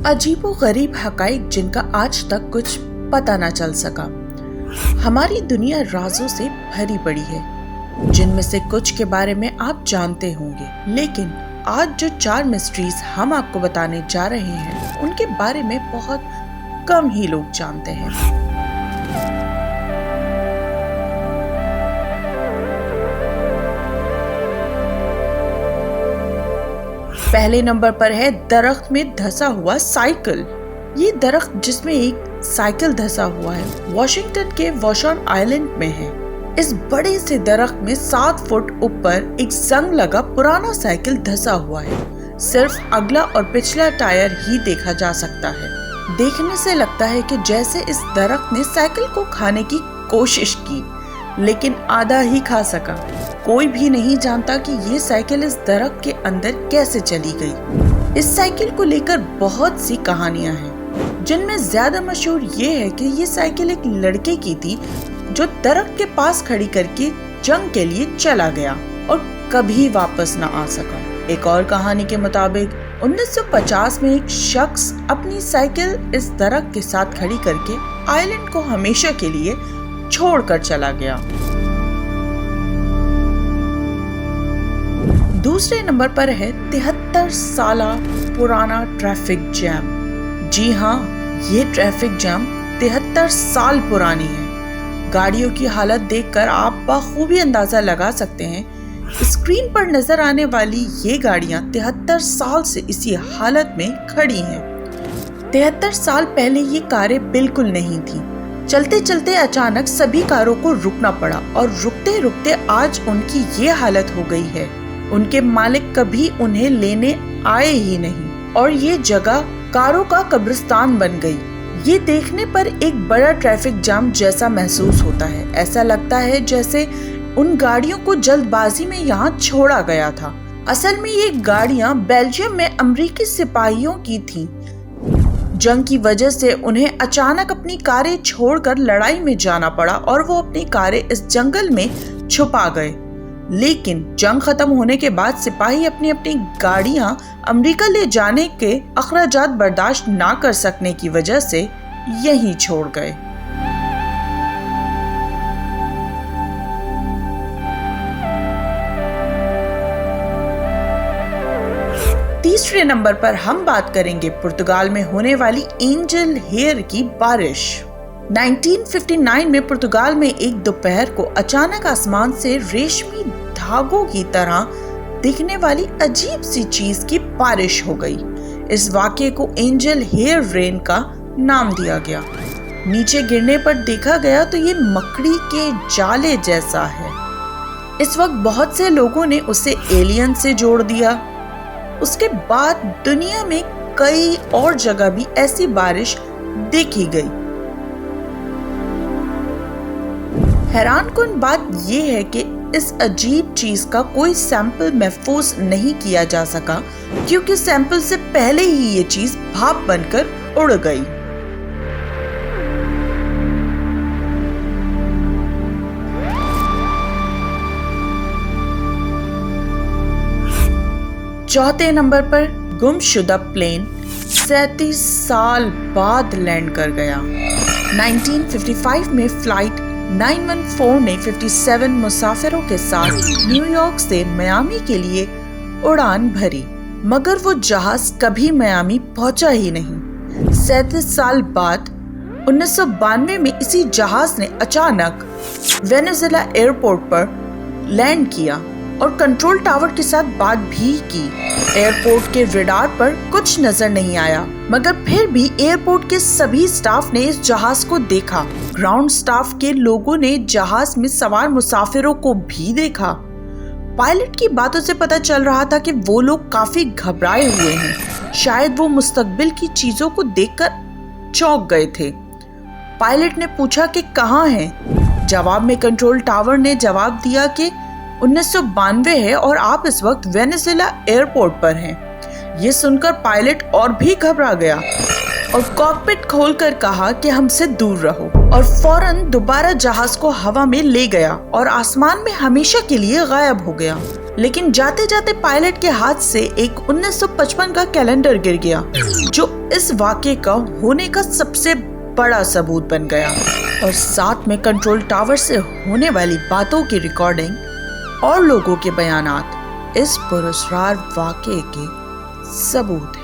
अजीबोगरीब हकाइक जिनका आज तक कुछ पता न चल सका। हमारी दुनिया राजों से भरी पड़ी है, जिनमें से कुछ के बारे में आप जानते होंगे, लेकिन आज जो 4 मिस्ट्रीज हम आपको बताने जा रहे हैं उनके बारे में बहुत कम ही लोग जानते हैं। पहले नंबर पर है दरख्त में धंसा हुआ साइकिल। ये दरख्त जिसमें एक साइकिल धंसा हुआ है वॉशिंगटन के वॉशॉन आइलैंड में है। इस बड़े से दरख्त में 7 फुट ऊपर एक जंग लगा पुराना साइकिल धंसा हुआ है। सिर्फ अगला और पिछला टायर ही देखा जा सकता है। देखने से लगता है कि जैसे इस दरख्त ने साइकिल को खाने की कोशिश की, लेकिन आधा ही खा सका। कोई भी नहीं जानता कि ये साइकिल इस दरख्त के अंदर कैसे चली गई। इस साइकिल को लेकर बहुत सी कहानियां हैं, जिनमें ज्यादा मशहूर ये है कि ये साइकिल एक लड़के की थी जो दरख्त के पास खड़ी करके जंग के लिए चला गया और कभी वापस न आ सका। एक और कहानी के मुताबिक 1950 में एक शख्स अपनी साइकिल इस दरख्त के साथ खड़ी करके आइलैंड को हमेशा के लिए छोड़कर चला गया। दूसरे नंबर पर है 73 साल पुराना ट्रैफिक जैम। जी हाँ, ये ट्रैफिक जैम 73 साल पुरानी है। गाड़ियों की हालत देखकर आप बखूबी अंदाजा लगा सकते हैं। स्क्रीन पर नजर आने वाली ये गाड़ियां 73 साल से इसी हालत में खड़ी हैं। 73 साल पहले ये कारें बिल्कुल नहीं थी। चलते चलते अचानक सभी कारों को रुकना पड़ा और रुकते रुकते आज उनकी ये हालत हो गई है। उनके मालिक कभी उन्हें लेने आए ही नहीं और ये जगह कारों का कब्रिस्तान बन गई। ये देखने पर एक बड़ा ट्रैफिक जाम जैसा महसूस होता है। ऐसा लगता है जैसे उन गाड़ियों को जल्दबाजी में यहाँ छोड़ा गया था। असल में ये गाड़ियाँ बेल्जियम में अमेरिकी सिपाहियों की थीं। जंग की वजह से उन्हें अचानक अपनी कारें छोड़कर लड़ाई में जाना पड़ा और वो अपनी कारें इस जंगल में छुपा गए। लेकिन जंग खत्म होने के बाद सिपाही अपनी अपनी गाड़ियां अमेरिका ले जाने के अखराजात बर्दाश्त ना कर सकने की वजह से यहीं छोड़ गए। तीसरे नंबर पर हम बात करेंगे पुर्तगाल में होने वाली एंजल हेयर की बारिश। 1959 में पुर्तगाल में एक दोपहर को अचानक आसमान से रेशमी धागों की तरह दिखने वाली अजीब सी चीज की बारिश हो गई। इस वाकये को एंजल हेयर रेन का नाम दिया गया। नीचे गिरने पर देखा गया तो ये मकड़ी के जाले जैसा है। इस वक्त बहुत से लोगों ने उसे एलियन से जोड़ दिया। उसके बाद दुनिया में कई और जगह भी ऐसी बारिश देखी गई। हैरानकुन बात यह है कि इस अजीब चीज का कोई सैंपल महफूज नहीं किया जा सका, क्योंकि सैंपल से पहले ही ये चीज भाप बनकर उड़ गई। चौथे नंबर पर गुमशुदा प्लेन 37 साल बाद लैंड कर गया। 1955 में फ्लाइट 914 ने 57 मुसाफिरों के साथ न्यूयॉर्क से मियामी के लिए उड़ान भरी, मगर वो जहाज कभी मियामी पहुंचा ही नहीं। 37 साल बाद 1992 में इसी जहाज ने अचानक वेनेजुएला एयरपोर्ट पर लैंड किया और कंट्रोल टावर के साथ बात भी की। एयरपोर्ट के रडार पर कुछ नजर नहीं आया, मगर फिर भी एयरपोर्ट के सभी स्टाफ ने इस जहाज को देखा। ग्राउंड स्टाफ के लोगों ने जहाज में सवार मुसाफिरों को भी देखा। पायलट की बातों से पता चल रहा था कि वो लोग काफी घबराए हुए हैं। शायद वो मुस्तकबिल की चीजों को देखकर चौंक गए थे। पायलट ने पूछा कि कहाँ हैं? जवाब में कंट्रोल टावर ने जवाब दिया कि 1992 है और आप इस वक्त वेनेजुएला एयरपोर्ट पर हैं। ये सुनकर पायलट और भी घबरा गया और कॉकपिट खोलकर कहा कि हमसे दूर रहो, और फौरन दोबारा जहाज को हवा में ले गया और आसमान में हमेशा के लिए गायब हो गया। लेकिन जाते जाते पायलट के हाथ से एक 1955 का कैलेंडर गिर गया, जो इस वाकये का होने का सबसे बड़ा सबूत बन गया। और साथ में कंट्रोल टावर से होने वाली बातों की रिकॉर्डिंग और लोगों के बयानात इस पुरस्कार वाकये के सबूत हैं।